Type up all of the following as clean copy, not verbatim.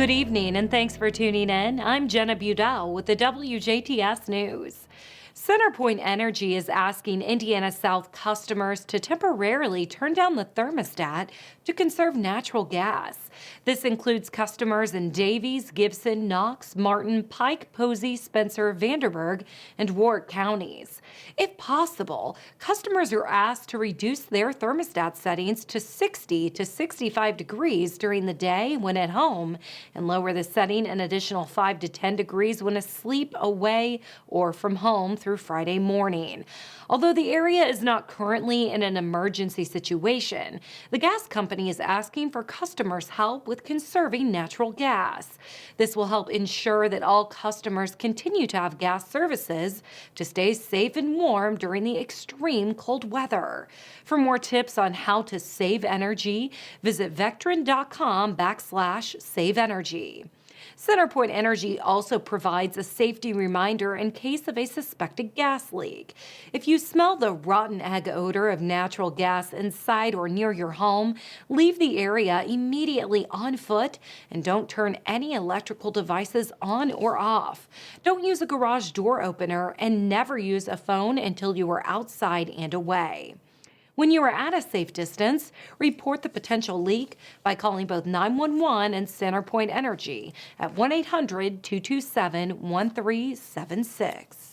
Good evening and thanks for tuning in. I'm Jenna Budell with the WJTS News. CenterPoint Energy is asking Indiana South customers to temporarily turn down the thermostat to conserve natural gas. This includes customers in Davies, Gibson, Knox, Martin, Pike, Posey, Spencer, Vanderburgh, and Warwick counties. If possible, customers are asked to reduce their thermostat settings to 60 to 65 degrees during the day when at home and lower the setting an additional 5 to 10 degrees when asleep, away, or from home through Friday morning. Although the area is not currently in an emergency situation, the gas company is asking for customers' help with conserving natural gas. This will help ensure that all customers continue to have gas services to stay safe and warm during the extreme cold weather. For more tips on how to save energy, visit vectran.com/save energy. CenterPoint Energy also provides a safety reminder in case of a suspected gas leak. If you smell the rotten egg odor of natural gas inside or near your home, leave the area immediately on foot and don't turn any electrical devices on or off. Don't use a garage door opener and never use a phone until you are outside and away. When you are at a safe distance, report the potential leak by calling both 911 and CenterPoint Energy at 1-800-227-1376.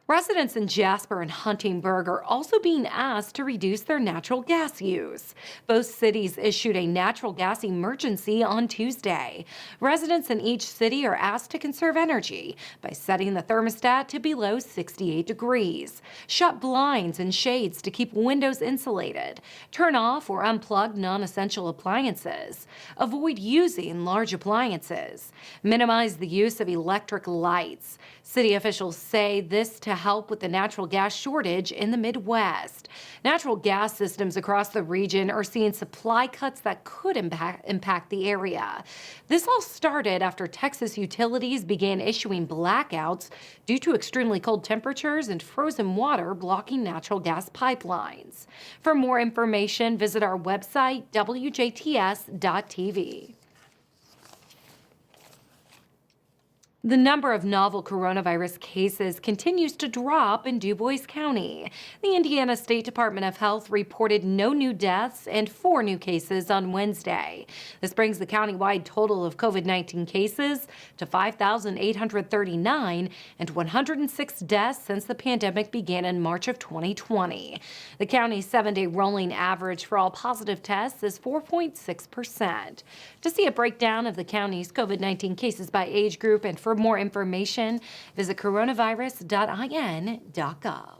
Residents in Jasper and Huntingburg are also being asked to reduce their natural gas use. Both cities issued a natural gas emergency on Tuesday. Residents in each city are asked to conserve energy by setting the thermostat to below 68 degrees. Shut blinds and shades to keep windows insulated. Turn off or unplug non-essential appliances. Avoid using large appliances. Minimize the use of electric lights. City officials say this to help with the natural gas shortage in the Midwest. Natural gas systems across the region are seeing supply cuts that could impact the area. This all started after Texas utilities began issuing blackouts due to extremely cold temperatures and frozen water blocking natural gas pipelines. For more information, visit our website, WJTS.tv. The number of novel coronavirus cases continues to drop in Dubois County. The Indiana State Department of Health reported no new deaths and 4 new cases on Wednesday. This brings the countywide total of COVID-19 cases to 5,839 and 106 deaths since the pandemic began in March of 2020. The county's 7-day rolling average for all positive tests is 4.6%. To see a breakdown of the county's COVID-19 cases by age group and for more information, visit coronavirus.in.gov.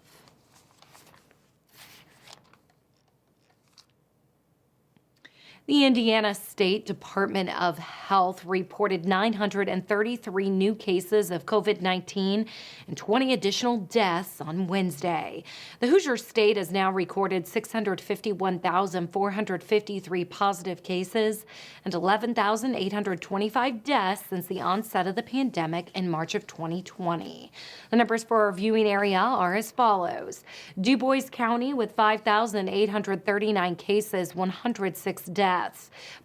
The Indiana State Department of Health reported 933 new cases of COVID-19 and 20 additional deaths on Wednesday. The Hoosier State has now recorded 651,453 positive cases and 11,825 deaths since the onset of the pandemic in March of 2020. The numbers for our viewing area are as follows. Dubois County with 5,839 cases, 106 deaths.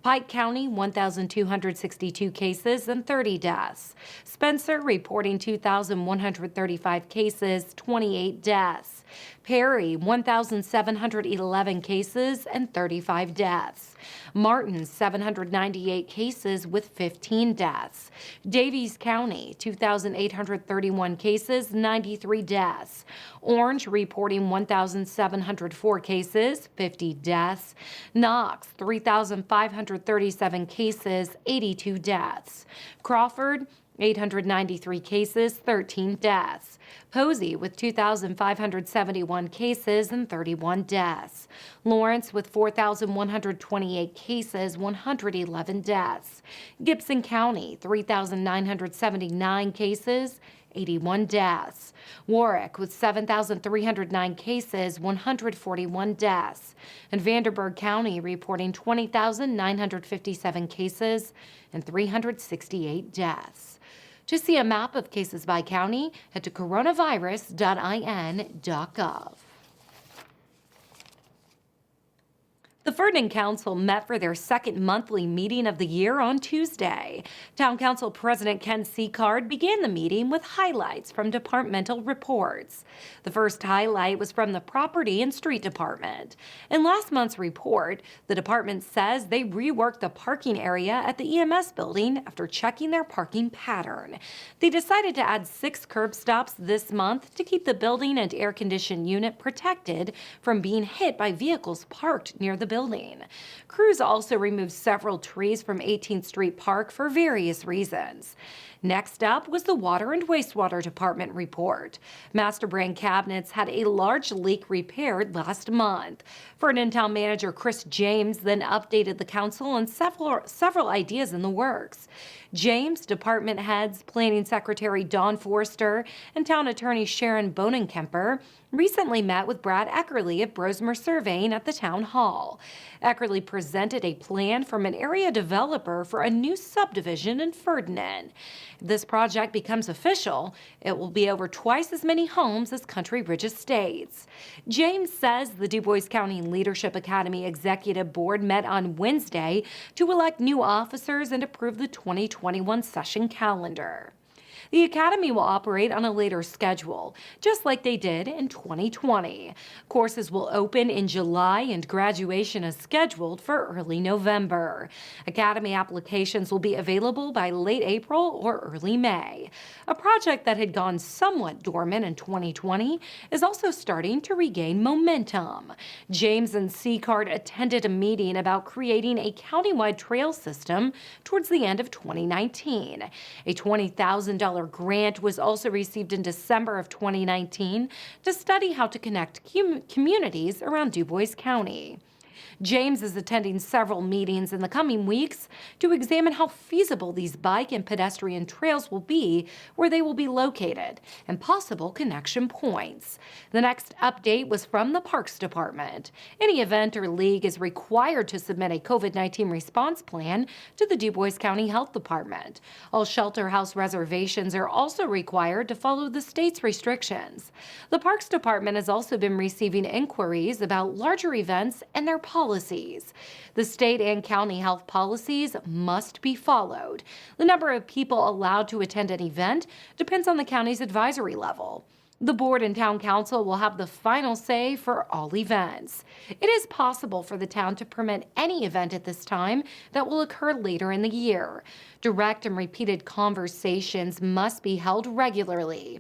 Pike County, 1,262 cases and 30 deaths. Spencer reporting 2,135 cases, 28 deaths. Perry, 1,711 cases and 35 deaths. Martin, 798 cases with 15 deaths. Davies County, 2,831 cases, 93 deaths. Orange reporting 1,704 cases, 50 deaths. Knox, 3,537 cases, 82 deaths. Crawford, 893 cases, 13 deaths. Posey with 2,571 cases and 31 deaths. Lawrence with 4,128 cases, 111 deaths. Gibson County, 3,979 cases, 81 deaths. Warwick with 7,309 cases, 141 deaths. And Vanderburgh County reporting 20,957 cases and 368 deaths. To see a map of cases by county, head to coronavirus.in.gov. The Ferdinand Council met for their second monthly meeting of the year on Tuesday. Town Council President Ken Seacard began the meeting with highlights from departmental reports. The first highlight was from the Property and Street Department. In last month's report, the department says they reworked the parking area at the EMS building after checking their parking pattern. They decided to add 6 curb stops this month to keep the building and air-conditioned unit protected from being hit by vehicles parked near the building. Crews also removed several trees from 18th Street Park for various reasons. Next up was the Water and Wastewater Department report. Master brand cabinets had a large leak repaired last month. Ferdinand Town Manager Chris James then updated the council on several ideas in the works. James, department heads, Planning Secretary Dawn Forster, and Town Attorney Sharon Bonenkemper recently met with Brad Eckerly of Brosmer Surveying at the Town Hall. Eckerly presented a plan from an area developer for a new subdivision in Ferdinand. If this project becomes official, it will be over twice as many homes as Country Ridge Estates. James says the Dubois County Leadership Academy Executive Board met on Wednesday to elect new officers and approve the 2021 session calendar. The Academy will operate on a later schedule, just like they did in 2020. Courses will open in July and graduation is scheduled for early November. Academy applications will be available by late April or early May. A project that had gone somewhat dormant in 2020 is also starting to regain momentum. James and Seacard attended a meeting about creating a countywide trail system towards the end of 2019. A $20,000 grant was also received in December of 2019 to study how to connect communities around Dubois County. James is attending several meetings in the coming weeks to examine how feasible these bike and pedestrian trails will be, where they will be located, and possible connection points. The next update was from the Parks Department. Any event or league is required to submit a COVID-19 response plan to the Dubois County Health Department. All shelter house reservations are also required to follow the state's restrictions. The Parks Department has also been receiving inquiries about larger events and their policies. The state and county health policies must be followed. The number of people allowed to attend an event depends on the county's advisory level. The board and town council will have the final say for all events. It is possible for the town to permit any event at this time that will occur later in the year. Direct and repeated conversations must be held regularly.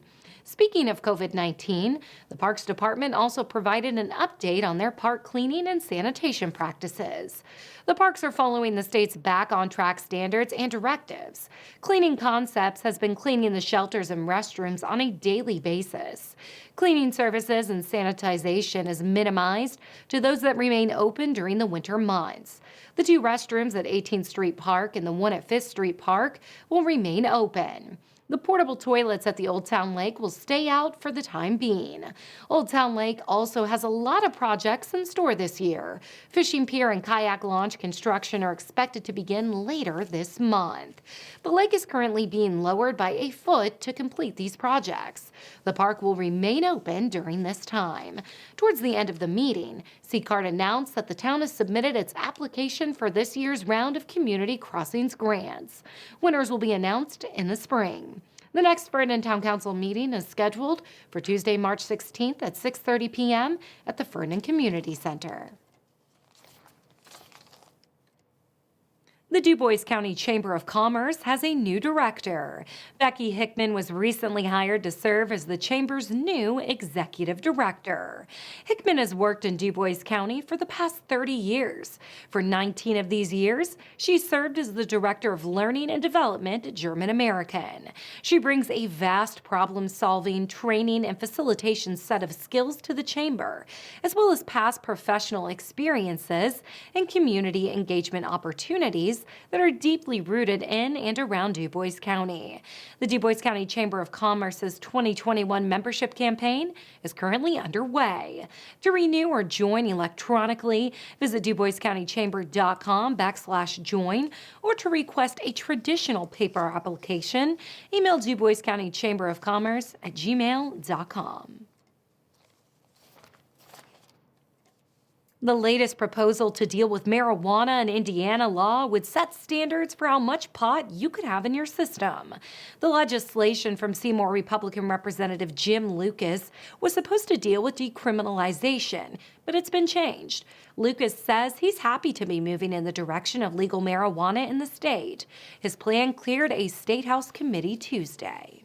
Speaking of COVID-19, the Parks Department also provided an update on their park cleaning and sanitation practices. The parks are following the state's Back on Track standards and directives. Cleaning Concepts has been cleaning the shelters and restrooms on a daily basis. Cleaning services and sanitization is minimized to those that remain open during the winter months. The 2 restrooms at 18th Street Park and the one at 5th Street Park will remain open. The portable toilets at the Old Town Lake will stay out for the time being. Old Town Lake also has a lot of projects in store this year. Fishing Pier and Kayak launch construction are expected to begin later this month. The lake is currently being lowered by a foot to complete these projects. The park will remain open during this time. Towards the end of the meeting, Seacard announced that the town has submitted its application for this year's round of Community Crossings grants. Winners will be announced in the spring. The next Ferdinand Town Council meeting is scheduled for Tuesday, March 16th at 6:30 p.m. at the Ferdinand Community Center. The Dubois County Chamber of Commerce has a new director. Becky Hickman was recently hired to serve as the Chamber's new executive director. Hickman has worked in Dubois County for the past 30 years. For 19 of these years, she served as the Director of Learning and Development at German American. She brings a vast problem-solving, training, and facilitation set of skills to the Chamber, as well as past professional experiences and community engagement opportunities that are deeply rooted in and around Dubois County. The Dubois County Chamber of Commerce's 2021 membership campaign is currently underway. To renew or join electronically, visit DuboisCountyChamber.com/join, or to request a traditional paper application, email Dubois County Chamber of Commerce at gmail.com. The latest proposal to deal with marijuana in Indiana law would set standards for how much pot you could have in your system. The legislation from Seymour Republican Representative Jim Lucas was supposed to deal with decriminalization, but it's been changed. Lucas says he's happy to be moving in the direction of legal marijuana in the state. His plan cleared a State House committee Tuesday.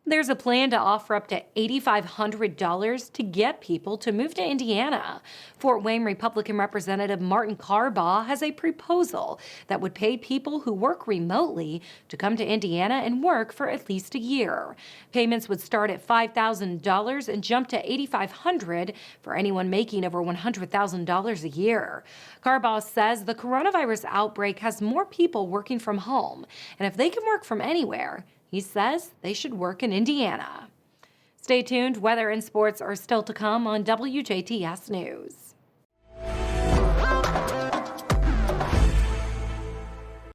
There's a plan to offer up to $8,500 to get people to move to Indiana. Fort Wayne Republican Representative Martin Carbaugh has a proposal that would pay people who work remotely to come to Indiana and work for at least a year. Payments would start at $5,000 and jump to $8,500 for anyone making over $100,000 a year. Carbaugh says the coronavirus outbreak has more people working from home, and if they can work from anywhere, he says they should work in Indiana. Stay tuned. Weather and sports are still to come on WJTS News.